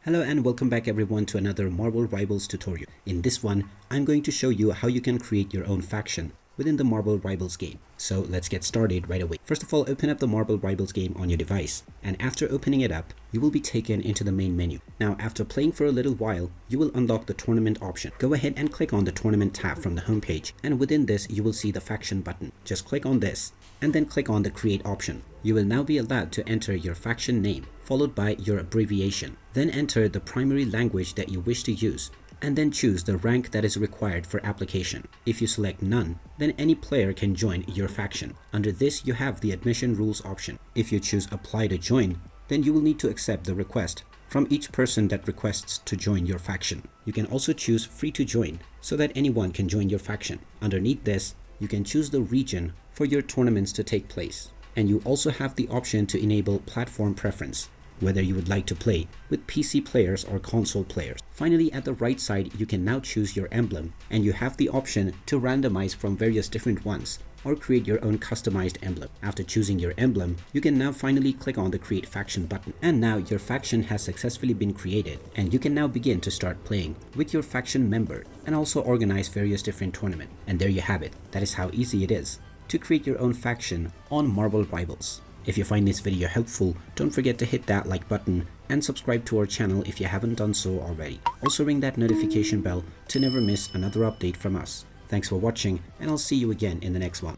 Hello and welcome back everyone to another Marvel Rivals tutorial. In this one, I'm going to show you how you can create your own faction within the Marvel Rivals game. So let's get started right away. First of all, open up the Marvel Rivals game on your device, and after opening it up, you will be taken into the main menu. Now, after playing for a little while, you will unlock the tournament option. Go ahead and click on the tournament tab from the homepage, and within this, you will see the faction button. Just click on this, and then click on the create option. You will now be allowed to enter your faction name, followed by your abbreviation. Then enter the primary language that you wish to use, and then choose the rank that is required for application. If you select none, then any player can join your faction. Under this, you have the admission rules option. If you choose apply to join, then you will need to accept the request from each person that requests to join your faction. You can also choose free to join so that anyone can join your faction. Underneath this, you can choose the region for your tournaments to take place. And you also have the option to enable platform preference, whether you would like to play with PC players or console players. Finally, at the right side, you can now choose your emblem, and you have the option to randomize from various different ones or create your own customized emblem. After choosing your emblem, you can now finally click on the create faction button. And now your faction has successfully been created, and you can now begin to start playing with your faction member and also organize various different tournaments. And there you have it. That is how easy it is to create your own faction on Marvel Rivals. If you find this video helpful, don't forget to hit that like button and subscribe to our channel if you haven't done so already. Also ring that notification bell to never miss another update from us. Thanks for watching, and I'll see you again in the next one.